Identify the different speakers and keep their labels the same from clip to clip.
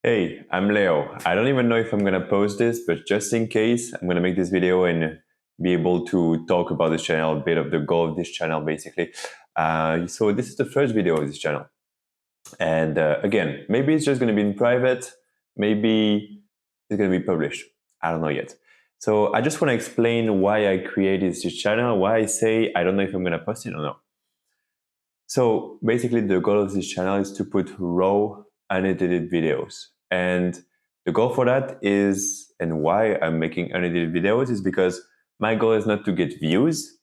Speaker 1: Hey, I'm Leo. I don't even know if I'm going to post this, but just in case, I'm going to make this video and be able to talk about this channel, a bit of the goal of this channel, basically. So this is the first video of this channel. And again, maybe it's just going to be in private. Maybe it's going to be published. I don't know yet. So I just want to explain why I created this channel, why I say I don't know if I'm going to post it or not. So basically the goal of this channel is to put raw, unedited videos. And the goal for that is, and why I'm making unedited videos, is because my goal is not to get views.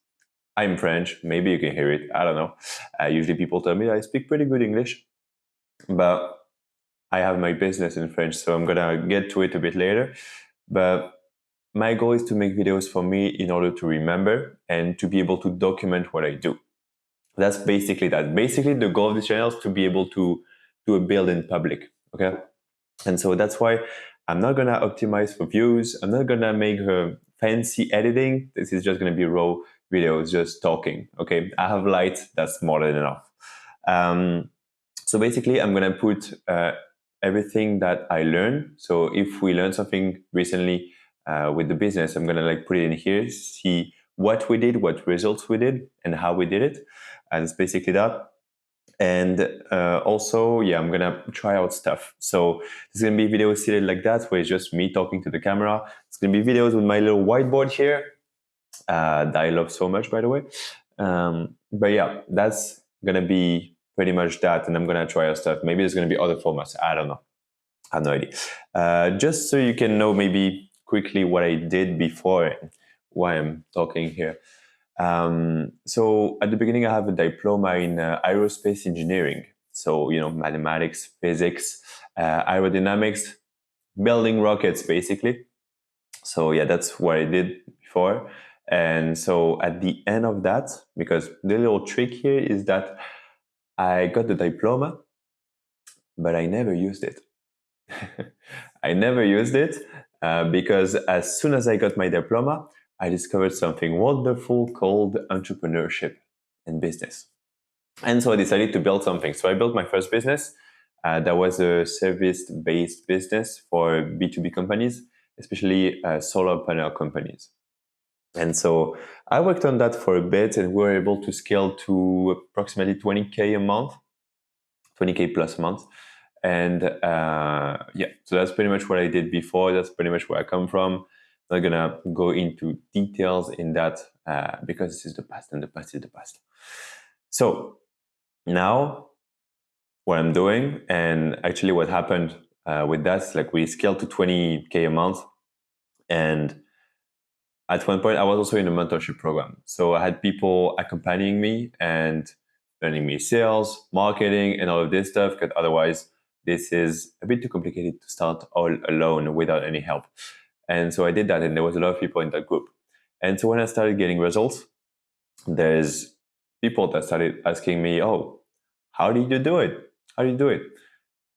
Speaker 1: I'm French, maybe you can hear it, I don't know. Usually people tell me I speak pretty good English, but I have my business in French, so I'm gonna get to it a bit later. But my goal is to make videos for me in order to remember and to be able to document what I do. That's basically that. Basically, the goal of this channel is to be able to do a build in public, okay? And so that's why I'm not gonna optimize for views. I'm not gonna make fancy editing. This is just gonna be raw videos, just talking, okay? I have light, that's more than enough. So basically, I'm gonna put everything that I learned. So if we learned something recently with the business, I'm gonna put it in here, see what we did, what results we did, and how we did it. And it's basically that. And also, yeah, I'm gonna try out stuff. So there's gonna be videos seated like that, where it's just me talking to the camera. It's gonna be videos with my little whiteboard here, that I love so much, by the way. But yeah, that's gonna be pretty much that. And I'm gonna try out stuff. Maybe there's gonna be other formats. I don't know. I have no idea. Just so you can know maybe quickly what I did before, why I'm talking here. So at the beginning, I have a diploma in aerospace engineering. So, mathematics, physics, aerodynamics, building rockets, basically. So yeah, that's what I did before. And so at the end of that, because the little trick here is that I got the diploma, but I never used it. I never used it because as soon as I got my diploma, I discovered something wonderful called entrepreneurship and business. And so I decided to build something. So I built my first business. That was a service-based business for B2B companies, especially solar panel companies. And so I worked on that for a bit, and we were able to scale to approximately 20K a month, 20K plus a month. And yeah, so that's pretty much what I did before. That's pretty much where I come from. I'm not gonna go into details in that because this is the past, and the past is the past. So now what I'm doing, and actually what happened with that, we scaled to 20K a month. And at one point I was also in a mentorship program. So I had people accompanying me and learning me sales, marketing, and all of this stuff, because otherwise this is a bit too complicated to start all alone without any help. And so I did that, and there was a lot of people in that group. And so when I started getting results, there's people that started asking me, oh, how did you do it? How do you do it?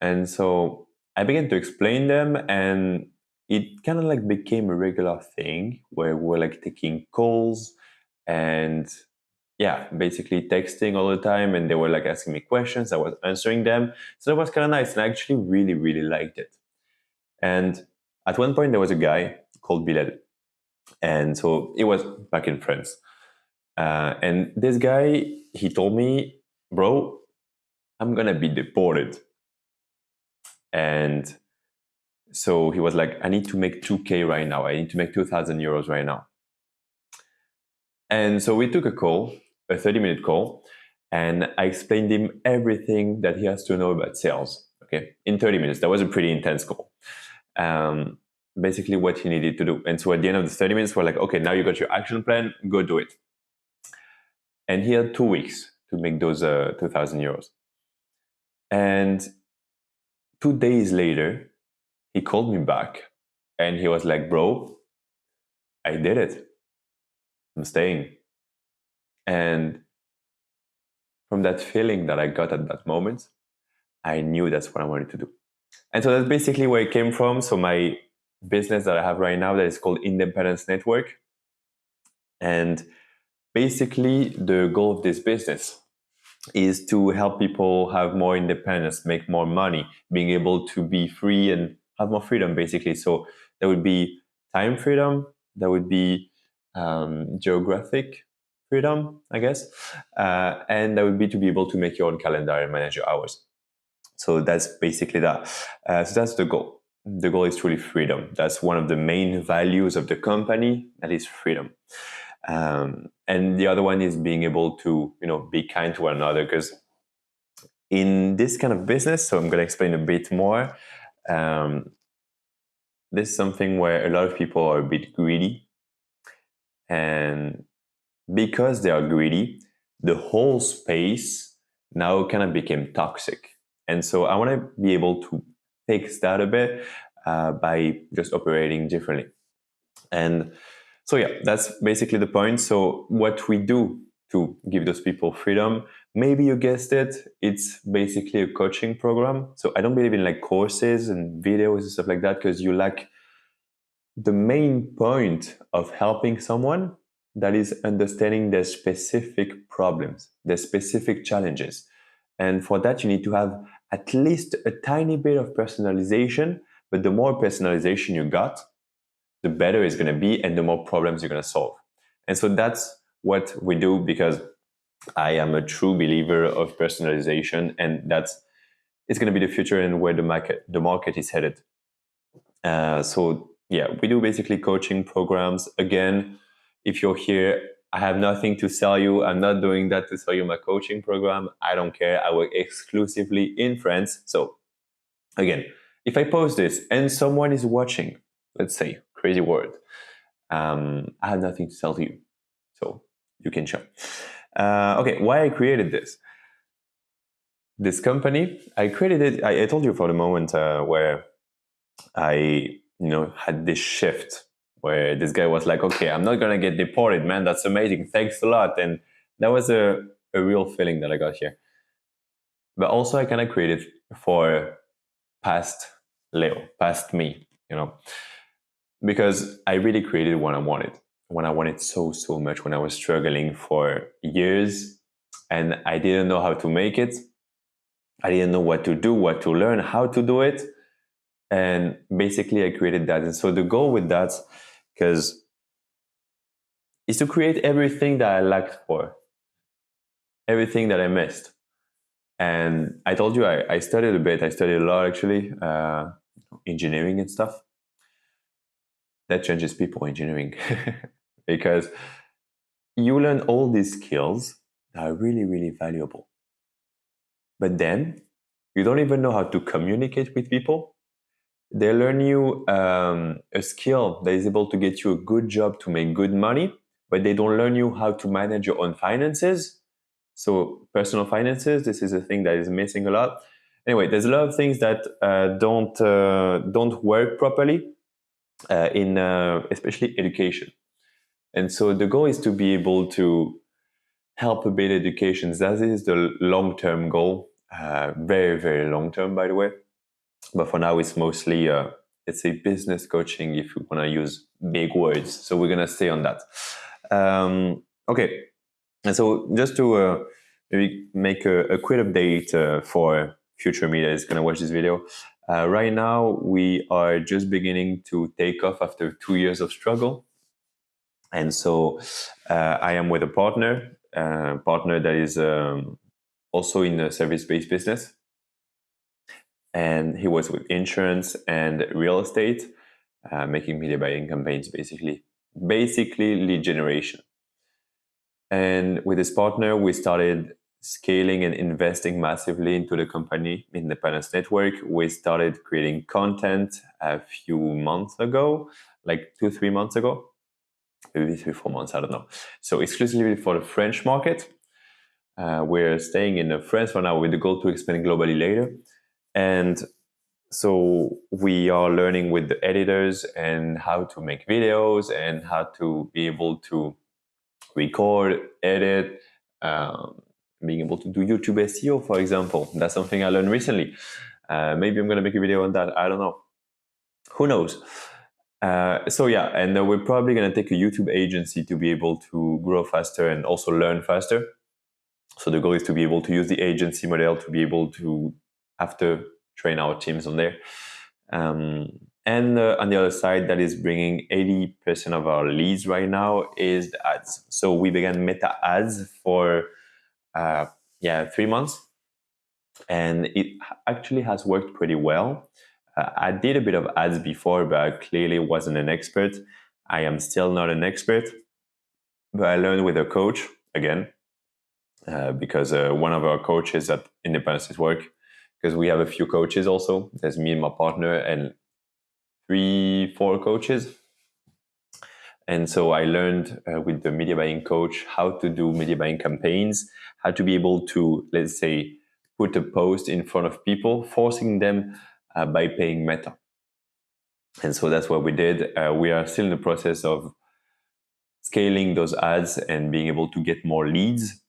Speaker 1: And so I began to explain them, and it kind of became a regular thing where we're taking calls and yeah, basically texting all the time, and they were asking me questions. I was answering them. So that was kind of nice, and I actually really, really liked it. And at one point there was a guy called Bilal. And so it was back in France. And this guy, he told me, bro, I'm gonna be deported. And so he was like, I need to make 2K right now. I need to make 2,000 euros right now. And so we took a call, a 30-minute call, and I explained him everything that he has to know about sales. Okay, in 30 minutes. That was a pretty intense call. Basically what he needed to do. And so at the end of the 30 minutes, we're like, okay, now you got your action plan, go do it. And he had 2 weeks to make those 2,000 euros. And 2 days later, he called me back and he was like, bro, I did it. I'm staying. And from that feeling that I got at that moment, I knew that's what I wanted to do. And so that's basically where it came from. So my business that I have right now, that is called Independence Network. And basically the goal of this business is to help people have more independence, make more money, being able to be free and have more freedom, basically. So there would be time freedom, there would be geographic freedom, I guess, and that would be to be able to make your own calendar and manage your hours. So that's basically that. So that's the goal. The goal is truly freedom. That's one of the main values of the company. That is freedom. And the other one is being able to, be kind to one another. Because in this kind of business, so I'm going to explain a bit more. This is something where a lot of people are a bit greedy, and because they are greedy, the whole space now kind of became toxic. And so I want to be able to fix that a bit by just operating differently. And so, yeah, that's basically the point. So what we do to give those people freedom, maybe you guessed it, it's basically a coaching program. So I don't believe in like courses and videos and stuff like that, because you lack the main point of helping someone, that is understanding their specific problems, their specific challenges. And for that, you need to have at least a tiny bit of personalization. But the more personalization you got, the better it's going to be and the more problems you're going to solve. And so that's what we do, because I am a true believer of personalization, and it's going to be the future and where the market is headed. So yeah, we do basically coaching programs. Again, if you're here, I have nothing to sell you. I'm not doing that to sell you my coaching program. I don't care. I work exclusively in France. So again, if I post this and someone is watching, let's say, crazy word, I have nothing to sell to you. So you can shop. Okay, why I created this company? I created it. I told you for the moment where I had this shift where this guy was like, okay, I'm not gonna get deported, man. That's amazing. Thanks a lot. And that was a real feeling that I got here. But also I kind of created for past Leo, past me, because I really created what I wanted so much, when I was struggling for years and I didn't know how to make it. I didn't know what to do, what to learn, how to do it. And basically I created that. And so the goal with that, because is to create everything that I lacked for, everything that I missed. And I told you I studied a bit. I studied a lot, actually, engineering and stuff. That changes people, engineering, because you learn all these skills that are really, really valuable. But then you don't even know how to communicate with people. They learn you a skill that is able to get you a good job to make good money, but they don't learn you how to manage your own finances. So personal finances, this is a thing that is missing a lot. Anyway, there's a lot of things that don't work properly in especially education. And so the goal is to be able to help a bit education. That is the long-term goal, very, very long-term, by the way. But for now, it's mostly, let's say, business coaching, if you want to use big words. So we're going to stay on that. Okay. And so just to maybe make a quick update for future me that is going to watch this video. Right now, we are just beginning to take off after 2 years of struggle. And so I am with a partner that is also in a service-based business. And he was with insurance and real estate, making media buying campaigns, basically lead generation. And with this partner, we started scaling and investing massively into the company Independence Network. We started creating content a few months ago, like 2-3 months ago, maybe 3-4 months, I don't know. So exclusively for the French market. We're staying in France for now with the goal to expand globally later. And so we are learning with the editors and how to make videos and how to be able to record, edit, being able to do YouTube SEO, for example. That's something I learned recently. Maybe I'm going to make a video on that. I don't know. Who knows? So yeah, and we're probably going to take a YouTube agency to be able to grow faster and also learn faster. So the goal is to be able to use the agency model to be able to, after, train our teams on there. And on the other side, that is bringing 80% of our leads right now is the ads. So we began Meta ads for 3 months, and it actually has worked pretty well. I did a bit of ads before, but I clearly wasn't an expert. I am still not an expert, but I learned with a coach again, because one of our coaches at Independence Work, because we have a few coaches also. There's me and my partner and 3-4 coaches. And so I learned with the media buying coach how to do media buying campaigns, how to be able to, let's say, put a post in front of people, forcing them by paying Meta. And so that's what we did. We are still in the process of scaling those ads and being able to get more leads.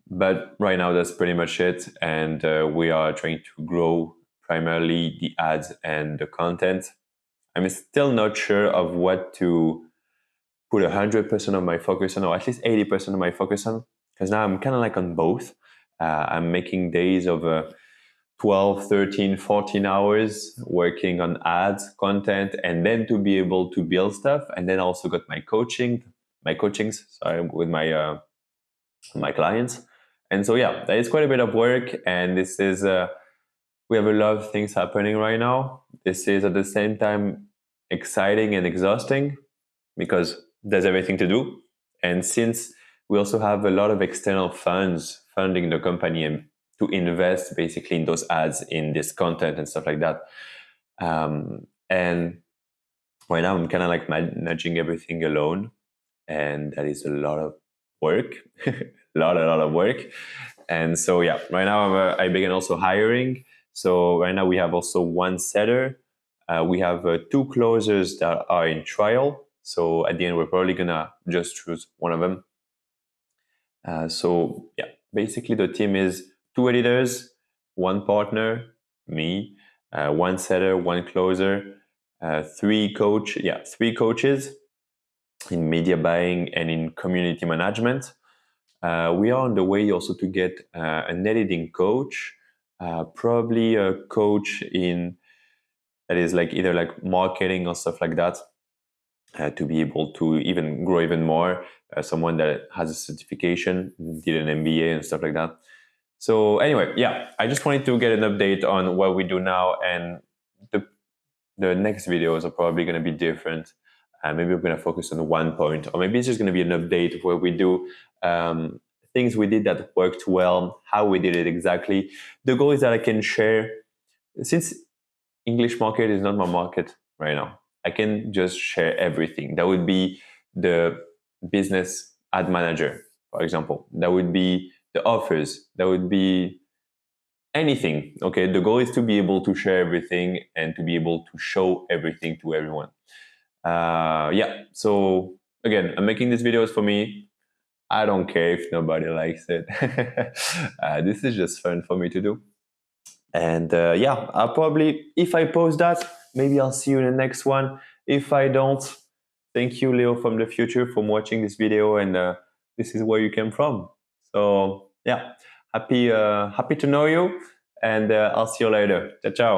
Speaker 1: But right now, that's pretty much it. And we are trying to grow primarily the ads and the content. I'm still not sure of what to put 100% of my focus on, or at least 80% of my focus on, because now I'm kind of like on both. I'm making days of 12, 13, 14 hours working on ads, content, and then to be able to build stuff. And then also got my coachings, with my clients. And so, yeah, that is quite a bit of work. And this is, we have a lot of things happening right now. This is at the same time exciting and exhausting because there's everything to do. And since we also have a lot of external funds funding the company and to invest basically in those ads, in this content and stuff like that. And right now I'm kind of like managing everything alone. And that is a lot of work, a lot of work. And so, yeah, right now I began also hiring. So right now we have also 1 setter. We have 2 closers that are in trial. So at the end, we're probably gonna just choose one of them. So yeah, basically the team is 2 editors, 1 partner, me, 1 setter, 1 closer, 3 coaches in media buying and in community management. We are on the way also to get an editing coach, probably a coach that is like either like marketing or stuff like that, to be able to even grow even more. Someone that has a certification, did an MBA and stuff like that. So anyway, yeah, I just wanted to get an update on what we do now, and the next videos are probably going to be different. Maybe we're going to focus on 1 point, or maybe it's just going to be an update where we do things we did that worked well, how we did it exactly. The goal is that I can share, since English market is not my market right now, I can just share everything. That would be the business ad manager, for example. That would be the offers. That would be anything. Okay, the goal is to be able to share everything and to be able to show everything to everyone. So again, I'm making these videos for me. I don't care if nobody likes it. This is just fun for me to do. And I'll probably, if I post that, maybe I'll see you in the next one. If I don't, thank you, Leo from the future, for watching this video, and this is where you came from. So yeah, happy to know you, and I'll see you later. Ciao, ciao.